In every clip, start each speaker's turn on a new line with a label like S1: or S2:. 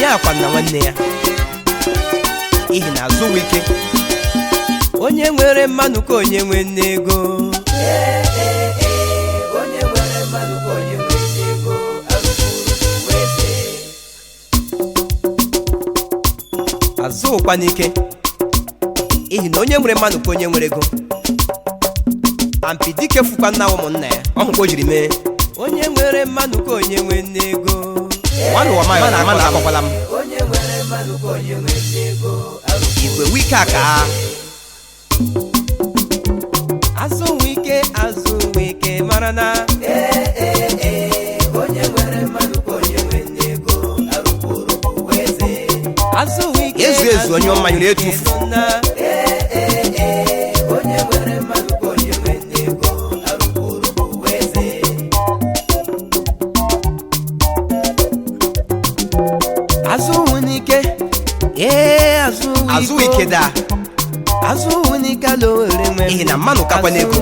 S1: onye akwa na nwanne ya ihi na Azuwuike onye nwere mmanụ ka onye nwe nne ego onye nwere mmanụ ka onye nwe nne ego Azuwukwa n'ike ihi na onye nwere mmanụ ka onye nwere ego ampidike fukwa nna ụmụnna ya ọhụkwa o jiri mee onye nwere mmanụ ka onye nwe nne ego nwanụ wamayo na mana akọkwala m onye nwere mmanụ ka onye nwe nne ego igwe wike aka Azuwuike Azuwuike mara na onye nwere mmanụ ka onye nwe nne ego arụkwuru weze Azuwuike ezu onye ọma nyere etufu onye nwere mmanụ ka onye nwe nne ego arụkwuru weze Azuwuike Azuwuike da Azuwuike lowere nwe ihi na mmanụ kakwa n'ego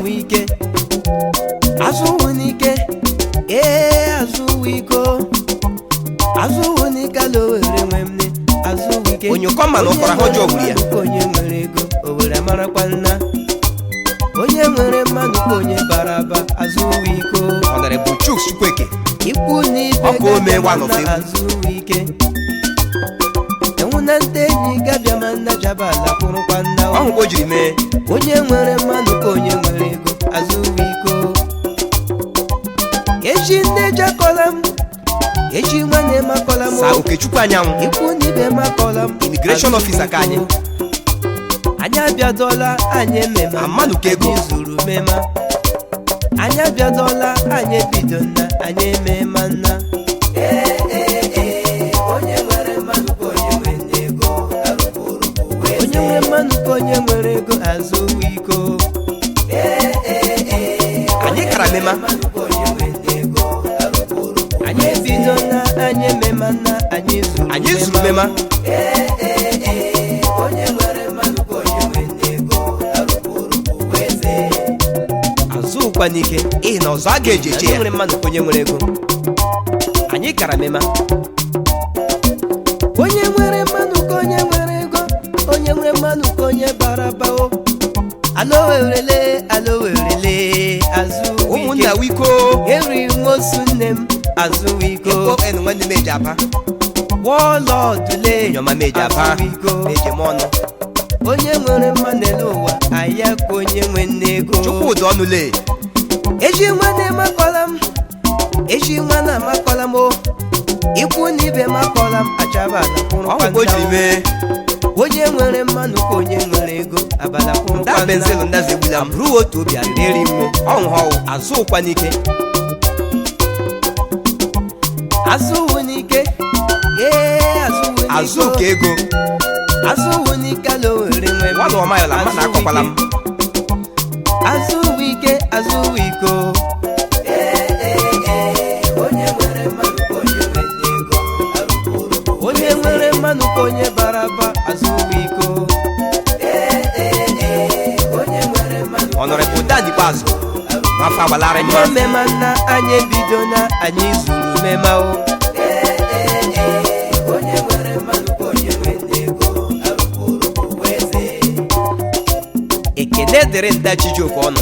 S1: Azuwuike Azuwuike lowere nwe mne Azuwuike onye kọma na ọkọrọ ha ọjọọ gburu ya onye nwere ego o were marakwa nna onye nwere mmanụ ka onye bara aba Azuwuike Honorable Chuks Chukwueke ikwu n'ibe Azuwuike enwuna nte enyi gabịa ma nna jabala kwụrụkwa nna ọhụkwa o jiri mee onye nwere mmanụ ka onye nwere ego Azuwuike eji nne jakọla m eji nwanne makọla m sa Okechukwu anyanwụ ikwu n'ibe makọla m immigration officer ka anyị abịadola anyị ememe mmanụ ka ego zuru mema anyị abịadola anyị ebido nna anyị emema nna onye nwere mmanụ ka onye nwere nne ego onye nwere mmanụ ka onye nwere ego Azuwuike anyị kara mema anyị ebido na anyị emema na anyị zuru mema onye nwere mmanụ ka onye nwere nne ego arụkwuru weze Azuwukwa n'ike ihi na ọzọ a ga-eji eche ya nwere mmanụ ka onye nwere ego anyị kara mema onye nwere mmanụ ka onye nwere ego onye nwere mmanụ ka onye bara bao alowerele Azuwuike ụmụnna wiko eri nwosu nne m Azuwuike nwanne m eji apa wọlọdụle nyọma meji apa meji m ọnụ onye nwere mmanụ n'ụwa aya ka onye nwe nne ego chukwu ụdọ ọnụle eji nwanne makọla m eji nwanne amakọla m ikwu n'ibe makọla m achabala kwụrụkwa onye nwere mmanụ ka onye nwere ego abala kwụrụkwa benzelu ndazi egbula m ruo otu obi arịrị mmo ọhụhụ Azuwukwa n'ike Azuwuike Azuwuike ego Azuwuike lowere nwe nwanụ ọmayọla mma na akọkwala m Azuwuike onye nwere mmanụ ka onye nwere ego onye nwere mmanụ ka onye bara aba Azuwuike onye nwere mmanụ Honorable Dadikwazu mafa agbalara mma emema nna anyị ebido na anyị zuru mema o onye nwere mmanụ ka onye nwere nne ego arụkwuru weze ekele dịrị nda Chijioke ọnụ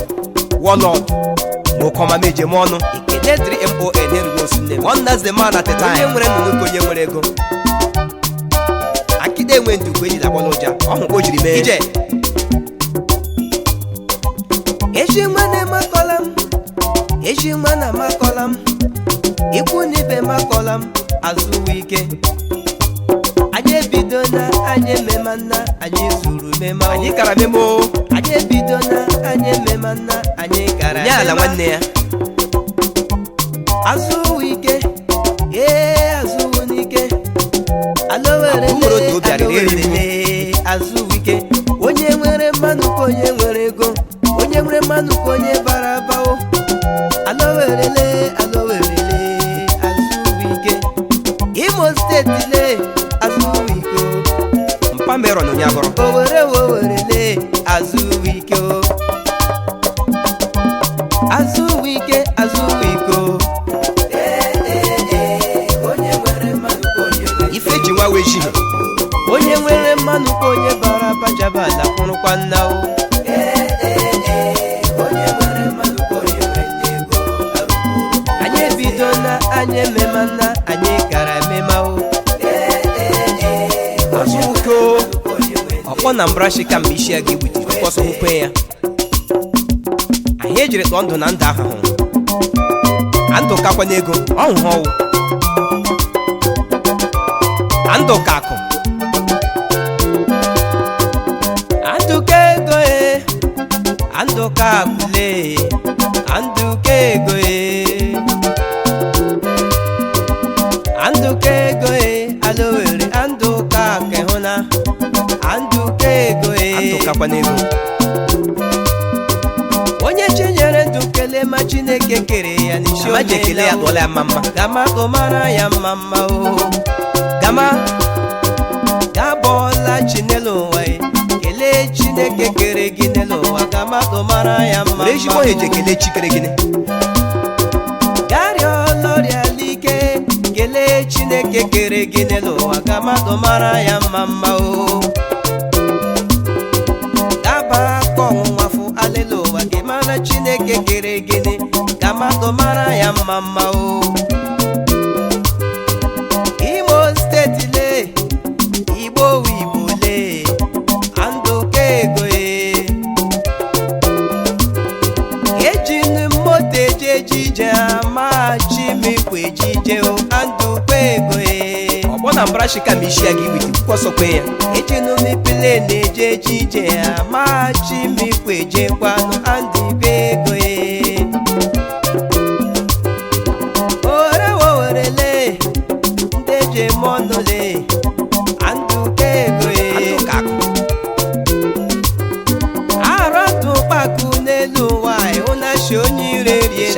S1: Warlord Mokoma meje m ọnụ ekele dịrị MON erugo osunne wonders the man at the time onye nwere nnụnụ ka onye nwere ego akide enwe ndukwu ejila gbọla ụja ọhụkwa o jiri mee ije eji nwanne makọla m eji nwanne amakọla m ikwu n'ibe makọla m Azuwuike anyị ebido na anyị emema nna anyị zuru mema anyị kara memo anyị ebido na anyị emema nna anyị kara nye ala nwanne ya Azuwuike Azuwuike alowerele Azuwuike onye nwere mmanụ ka onye nwere ego onye nwere mmanụ ka onye bara bao alowerele Azuwuike Imo steeti le Azuwuike mpa meron onye agọrọ owerele Azuwuike Azuwuike onye nwere mmanụ ka onye nwere nwa weji onye nwere mmanụ ka onye bara bajaba ala kwụrụkwa nna o anyị ebido na anyị ememana anyị gara emema o Azuwuike ọkpọ na mbrashi ka mgbe isi ya gị gbuti kwọsọ hụkwe ya anyị ejiri tụọ ndụ na ndụ ahụhụ andụ kakwa n'ego ọhụhụ ọwụ andụ ka akụ andụ ka ego andụ ka akụle andụ ka ego andụ ka ego alowere andụ ka akụ hụ na andụ ka ego andụ kakwa n'ego onye chinyere ndụ kelee ma Chineke kere ya n'isi oge ekele ya tụọla ya mma gama tụmara ya mma o gama gabọla Chinelo ụwa kelee Chineke kere gị n'elu ụwa gama tụmara ya mma ezigbo eje kelee Chikere gị gari ọlọrịalike kelee Chineke kere gị n'elu ụwa gama tụmara ya mma o gaba akọ ọnwụnwa fụ alele ụwa gị mara Chineke kere gịnị ka mmadụ mara ya mma o Imo steeti le Igbo le andụ ka ego ejinu moto eje ejije ama chimikwa ejije o andụ ka ego ọgbọ na mbrashi ka ma isi ya gị witi kwọsọkwe ya ejinu mipile na-eje ejije ama chimikwa ejekwanụ andụ ka ego orewowerele ndị eje mọnụle andụ ka ego arọtụ kpakụ n'elu ụwa ịhụnachi onye ire rie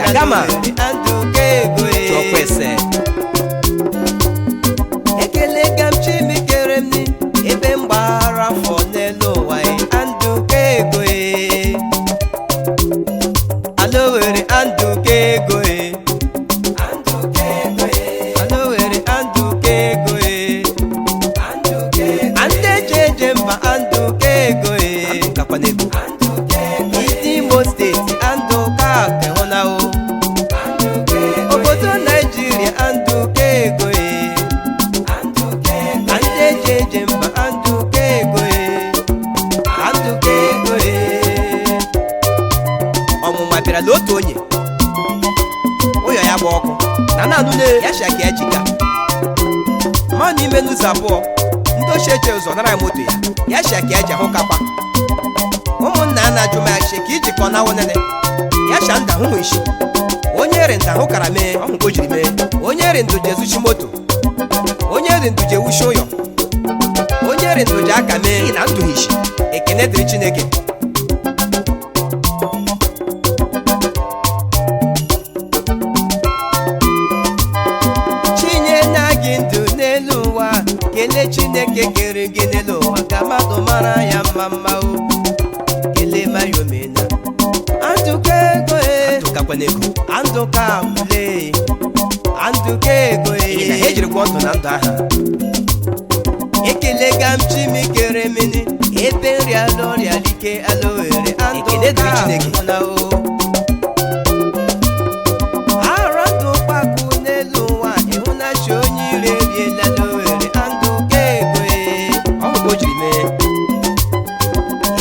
S1: andụ ka ego ekele ga m Chimikere m ebe m gbara afọ n'elu ụwa andụ ka ego alowere andụ ka ego alowere andụ ka ego andụ eje mba andụ ka ego isi Imo steeti andụ ka akehụnao obodo Naijiria andụ ka ego andụ eje mba andụ ka ego andụ ka ego ọmụma bịara n'otu onye ụyọ ya gba ọkụ na nanụle ya shaka ya jika ma n'ime n'ụzọ abụọ ndị ochie eche ụzọ nara moto ya shaka ya ji ahụ kakwa ụmụnna a na-ajụ m achị ka ijikọ na wonene ya sha nda hụ isi onye ri nda hụ kara mee ọhụ ka o jiri mee onye ri ndụ jezuchi moto onye ri ndụ je wushi ụyọ onye ri ndụ ji aka mee na ndụ isi ekene dịrị Chineke chinye na gị ndụ n'elu ụwa kelee Chineke kere gị n'elu ụwa ka mmadụ mara ya mma o kelee mayomena andụ ka ego andụ ka akụle andụ ka ego ejiri gwọ ndụ na ndụ aha ekele ga m Chimikere mini ebe nri alọrịalike alowere andụ ka akụnao arọdụ kpakụ n'elu ụwa ịhụnachi onye ire riela alowere andụ ka ego ọhụ ka o jiri mee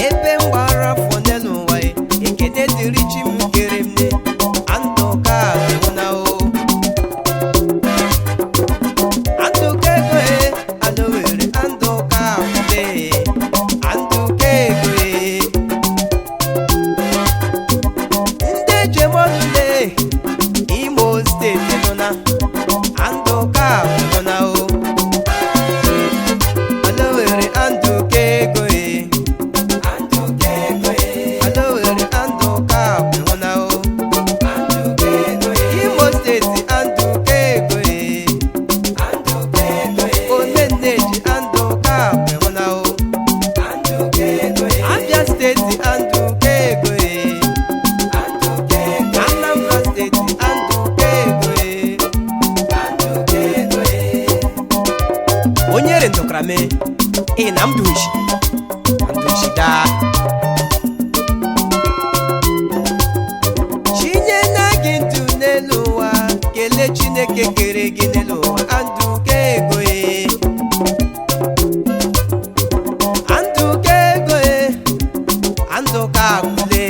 S1: ebe m gbara afọ n'elu ụwa ekene dịrị Chimikere m andụ ka akụnao andụ ka ego alowere andụ ka akụle andụ ka ego ndị ejemọnụle Imo steeti nọ na andụ ka akụnao alowere andụ ka ego alowere andụ ka akụnao Imo steeti andụ ka ego omeneji andụ ka akụnao Abia steeti andụ ka ego Anambra steeti andụ ka ego me na mdushi da chinye na gị ndụ n'elu ụwa kelee Chineke kere gị n'elu ụwa Azuwuike ego Azuwuike ego Azuwuike akụle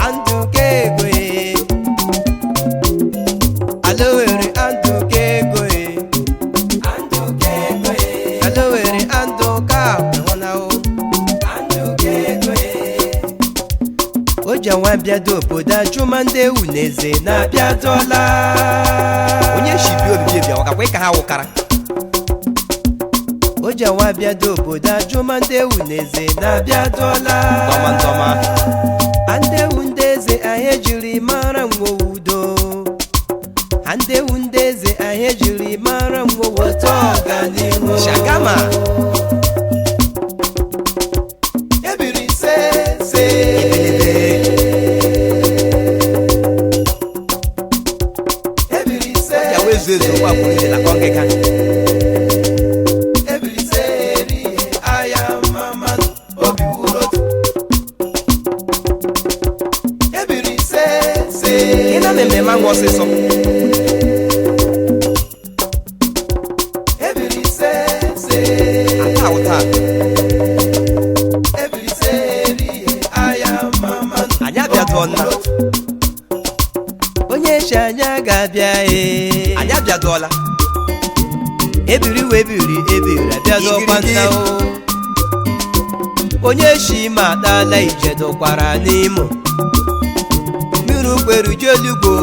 S1: Azuwuike ego alowere Azuwuike ego Azuwuike ego alowere Azuwuike akụna Azuwuike ego o ji nwa bịado obodo Azụma Naze na-abịadola onye shibi obibi bịa ọgakwa ka ha wụkara o ji nwa bịado obodo Azụma Naze na-abịadola ndọma Naze ahịa jiri mara udo Naze ahịa jiri mara otu ọganihu Shagama ebiri se Ezo wa kuri la kongeka every seri I am mama obi urot every se ina meme mango seso every se atauta every seri I am mama anya bia donna onye shanya ga-abịa anya bịadola ebiri abịadokwa nna onye shi ma dala ije dokwara n'imo mmiri ukweru jelugo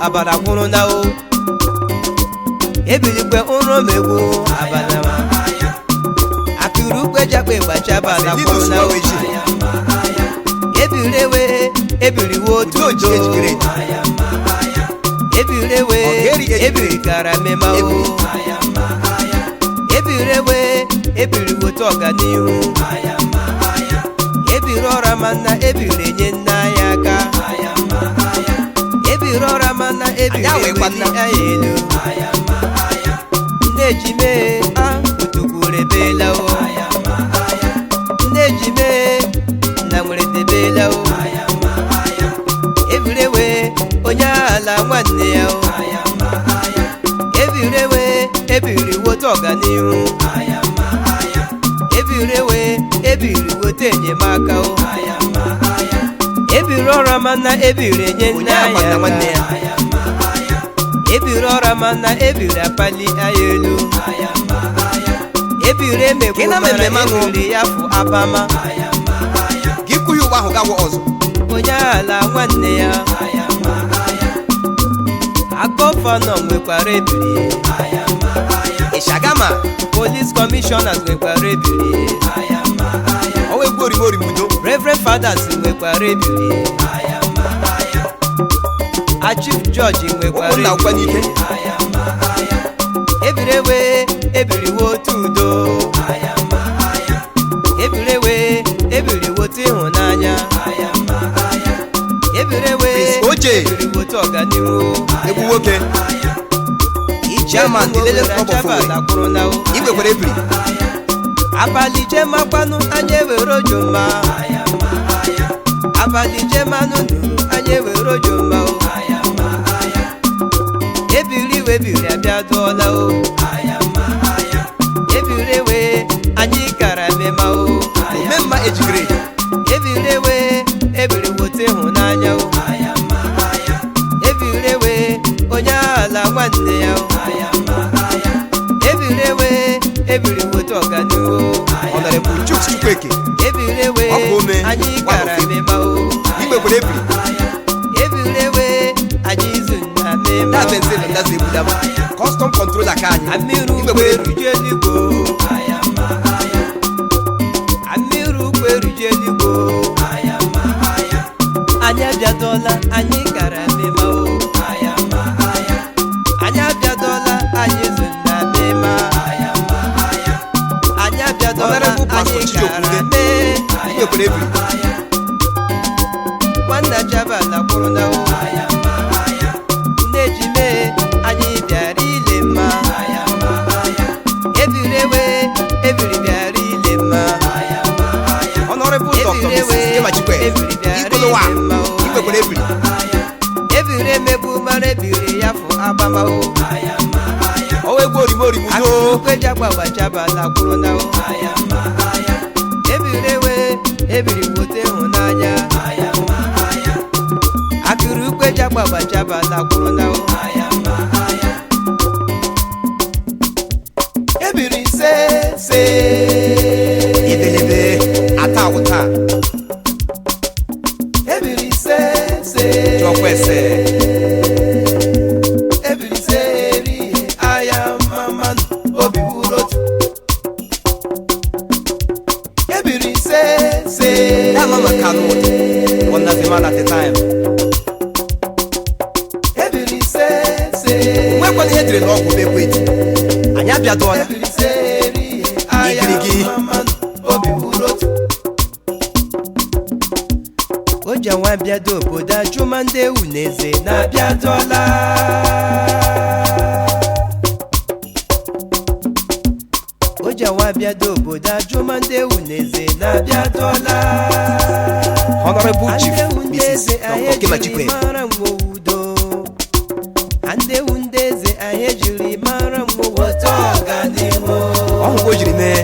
S1: abara kwụrụ na ebirikwe ụrọ megbu abana akụrụ ukwe jakpe gbachaba na kwụrụ na ebiriwe otu udo ebiri gara mema ebiri woto ọganihu ebiri ọra mana ebiri enye nna ya aka ebiri ọra mana ebiri enye ya elu nne jime utukwuru ebela nne jime na nwere tebela ebirewe onye ala nwanne ya ebiri woto ọganihu ebiri woto enyemaka ebiri ọra mana ebiri enye nne ya ebiri ọra mana ebiri apali aya elu ebiri emegbu mara ebiri ya fụ abama
S2: gikuyu ụwa ahụ gawo ọzọ
S1: onye ala nwanne ya gọvanọ nwekwara ebiri
S2: Ishagama
S1: police commissioners nwekwara ebiri
S2: owe gborigori mudo
S1: reverend fathers nwekwara ebiri chief judge nwekwara ebiri ebiri wotu udo ebiri wotu ịhụnanya ebiri wotu ọganihu
S2: egwu nwoke chairman dilele kwụrụ na igwe kwere ebiri
S1: abalị jemakwanụ anya ewere ojoma abalị jemanụ anya ewere ojoma ebiri abịadola ebiri anyị kara mema
S2: omemma ejigire
S1: ebiri wote ịhụnanya ebiri onye ala nwanne ya ebiri wote ọganihu
S2: Honorable Chukwueke
S1: ebiri anyị kara mema
S2: igwekwere
S1: ebiri anyị izu na mema
S2: custom controller ka anyị
S1: amịrị ukweru jeligbo anyị abịadola anyị kara mema anyị abịadola anyị izu na mema anyị abịadola anyị kara mee nwanna Jabala kwụrụ na nne jime anyị bịara ile mma ebiri ebiri bịara
S2: Igolowa.
S1: ime mma o.
S2: Igwekwere ebiri.
S1: Ebiri emebu mara ebiri ya fụ agbama o.
S2: Ọwa egwu orimo
S1: Akụkụ eji agba gbachabala kwuru na o. Ebiri ewe ebiri wote ịhụnanya. Akụkụ eji agba gbachabala kwuru na o. Ebiri se
S2: Ibelebe ata awụta.
S1: ebiri se
S2: Jọkwese.
S1: ebiri se eri aya mama obi wuru otu. Ebiri se
S2: Ya mama kanu. One of the man at the time.
S1: ebiri se
S2: Nwekwana ihe dịrị n'ọgwụ bekwe eji. Anyị abịadụọla.
S1: ebiri se eri aya
S2: Igirigi.
S1: mama obi wuru otu. Oja nwa bịado obodo ajụma ndị ewu n'eze na-abịadọla. Oja nwa bịado obodo ajụma ndị ewu n'eze na-abịadọla.
S2: Honorable Chief
S1: Andewu ndị
S2: Mrs.
S1: eze anyị
S2: Dr.
S1: ejiri
S2: Okemachikwe.
S1: mara mgbe udo. Andewu ndị eze anyị ejiri mara mgbe weta ọganihu.
S2: Ọhụgwọ o jiri mee.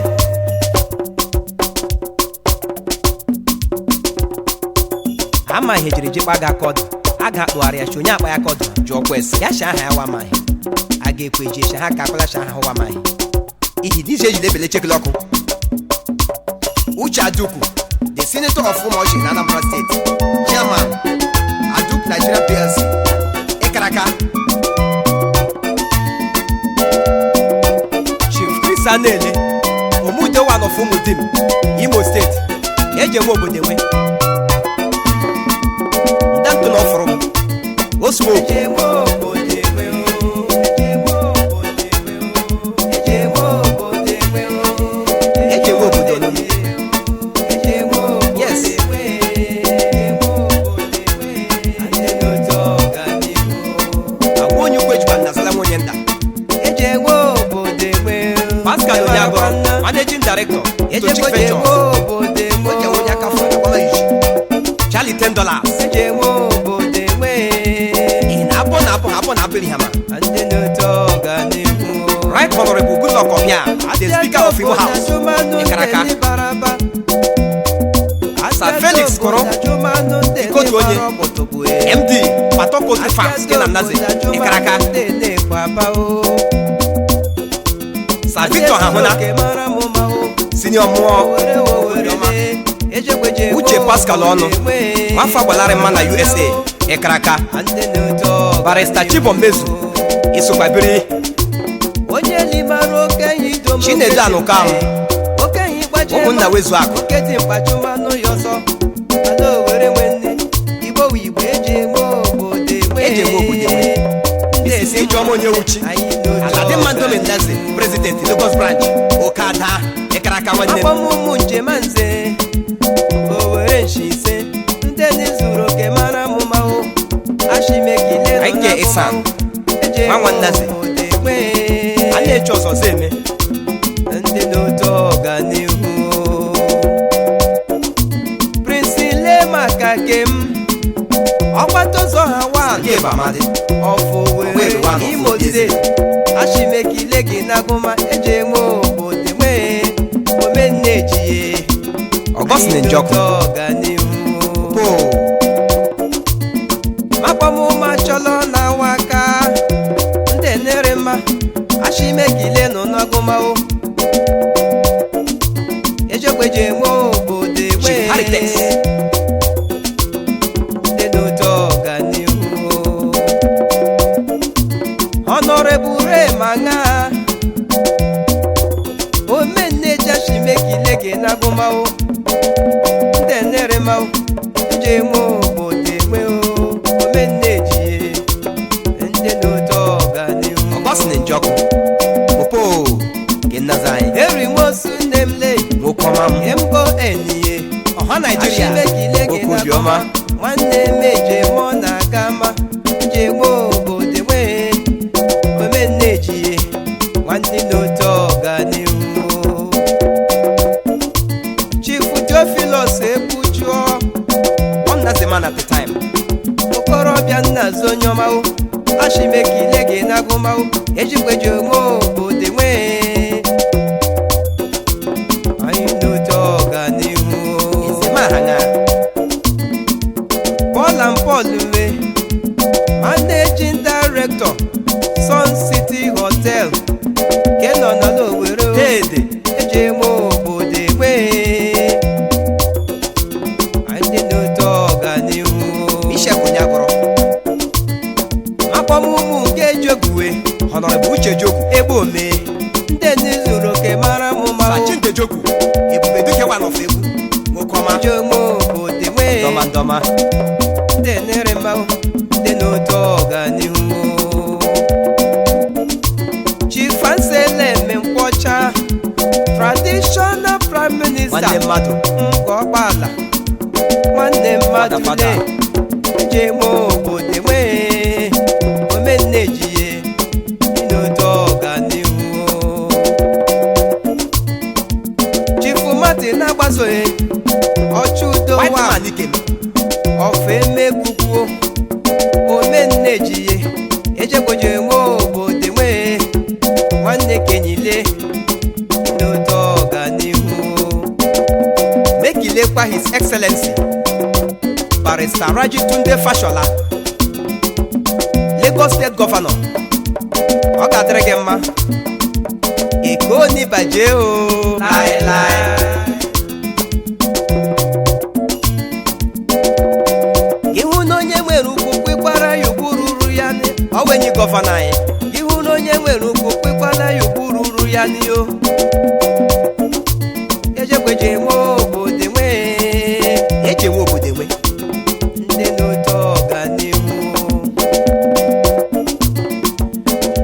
S1: Ama ihe jiri jikpa ga akọdụ. A ga-akpụgharịa chi onye akpa ya akọdụ jụọ kwesị. Ya sha aha ya wamaghị. A ga-ekwe ji sha ha ka akpala sha aha wamaghị.
S2: Ihi n'ije ejide ebele chekele ọkụ. Uche Adukwu, the Senator of Umuoji in Anambra State, Chairman, Aduk Nigeria PLC, Ekaraka,
S1: Chief Chris Anele Omude one of Umudim, Imo State. Eje nwe obodo enwe.
S2: Ndantu na ọfụrụ m, o smoke.
S1: Eje nwe obodo enwe o. Eje nwe obodo enwe o. Eje nwe obodo enwe o.
S2: Eje nwe obodo enwe.
S1: Eje nwe obodo
S2: Yes.
S1: enwe. Eje nwe obodo enwe. Anyị n'otu ọganihu.
S2: Agwa onye ukwe jikwa nnazala nwenye nda.
S1: Eje nwe obodo enwe o.
S2: Pascal Onyeagọrọ, Managing Director, Tochic Ventures.
S1: obodo enwe
S2: Oje
S1: o.
S2: onye aka fara agbama iji. Charlie $10.
S1: Eje nwe obodo enwe.
S2: Ị na-abọ na abịrị ha ma.
S1: Ndị n'otu ọganihu.
S2: Right Honorable Goodluck Obia, the Speaker of Imo House, Ekaraka. Sir Felix Koro, Ikotu onye, MD, Patoko Farms, Ken and Naze, Ekaraka. Sir Victor Hahuna, Senior Mo, Uche Pascal Ono, Wafa Balare Mana USA, Ekaraka. Barrister Chibo Mezu, Isokwabiri, Chinedu Anukam, Ogunna Wezu Akụ.
S1: Oketi mkpachumanụ ya ọsọ ala owere nwanne Igbo wu Igbo eji enwe obodo
S2: Eji enwe obodo enwe.
S1: Na-esi
S2: Ijeọma Onyewuchi,
S1: anyị n'otu
S2: Aladimma Ndaze, President Lagos Branch, Okada, Ekaraka nwanne m.
S1: akpọmụmụ njem nze Owere nshise ndị n'izuru oke mara mụmahụ Ashimekile nọ
S2: Anyị ke Ịsan,
S1: eji
S2: Nwa
S1: enwe
S2: Nnaze.
S1: obodo enwe
S2: A na-eche ọzọzọ eme.
S1: ndị n'otu ọganihu Prince Lemaka Kem ọgbatozo ha wan
S2: Nke Bamadi,
S1: ọfụ
S2: Owere
S1: were
S2: one of
S1: Imo
S2: Odieze.
S1: Steeti Ashimekile gị n'agụma eji enwe obodo enwe omenne ejiye
S2: Augustine Njoku,
S1: ọganihu
S2: Po,
S1: makpọmụma chọlọ na waka ndị nere mma Ashimekile nọ n'agụmahụ ejekweje enwe obodo enwe
S2: Chief Architect.
S1: ndị n'otu ọganihu Honorable Remanga omenne ji Ashimekile gị n'agụmahụ ndị nere mma eji enwe obodo enwe omenne ejiye ndị n'otu ọganihu
S2: Augustine Njoku, Popo, Genazai,
S1: eri mosu nne m le
S2: Mokomam,
S1: embo eniye
S2: Ọha Nigeria,
S1: Ashimekile gị
S2: Okobioma,
S1: n'agụma nwanne m eje mọ na gama nje nwe obodo enwe omenne ejiye nwanne n'otu ọganihu Chief Theophilus Ebujuo agụma ejikweji onwe obodo nwee anyị n'otu ọganihu Paul and Paul we Managing Director Sun City Hotel ke nọ n'Owerri
S2: Dede
S1: eji enwe obodo nwee anyị n'otu ọganihu
S2: Ishekwunyagoro
S1: akpọmụmụ nke Jogwe
S2: Honorable Uche Jogwu
S1: egbe ome ndị n'izuru oke mara mụma
S2: Sachinde Jogwu Ebube Dike one of egwu Nwokọma
S1: eji enwe obodo nwee
S2: Ndọma ndọma
S1: ndị nere mma ndị n'otu ọganihu Chief Anselm Nkwọcha Traditional Prime Minister
S2: Nwanne mmadụ
S1: Ngọkpala nwanne mmadụ
S2: Fada.
S1: le eji enwe obodo nwee omennejiye dị n'otu ọganihu Chief Martin agbasoghị ọchụudo
S2: White
S1: wa
S2: man Ikem
S1: ofe emegbukwuo omennejiye ejekweji enwe obodo nwee nwanne kenyile n'otu ọganihu
S2: Mekilekwa His Excellency Barrister Raji Tunde Fashola Lagos State Governor ọ ga-adịrị gị mma
S1: Eko n'ibaje o
S2: Laịlaị
S1: ihu na onye nwere ukwu kwekwara ya ugwu ruru ya
S2: Ọwenyi gọvanọ anyị
S1: ihu na onye nwere ukwu kwekwara ya ugwu ruru ya n'iyo ejekweji enwe obodo nwee
S2: eji enwe obodo enwe
S1: ndị n'otu ọganihu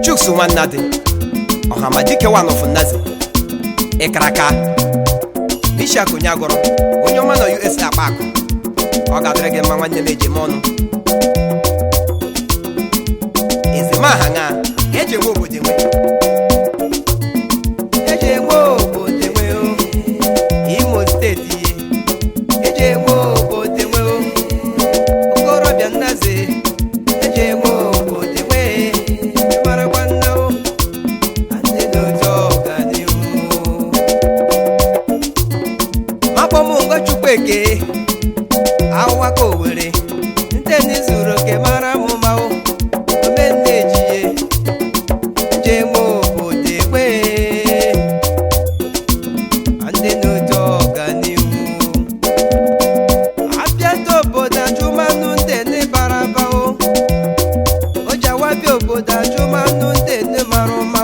S2: Chuks Nwannadị Ọhamadike one of Naze Ịkaraka Bishak Onyagoro onye ọma nọ USA akpa akụ ọ ga-adịrị gị mma nwanne m eji m ọnụ Ezemaha ṅa eji enwe obodo enwe
S1: eji enwe obodo nwee o Imo steeti eji enwe obodo nwee o okorobịa Nnaze eji enwe obodo nwee marakwa nna o ndị n'otu ọganihu Makpọmụngọ Chukwueke awaka Owerri ndị n'izuru oke mara mụma o omennejiye eji enwe obodo nwee ndị n'otu ọganihu abịata obodo ajụmanụ ndị n'ịbara aba o o ji awabịa obodo ajụmanụ ndị n'ịmara ụma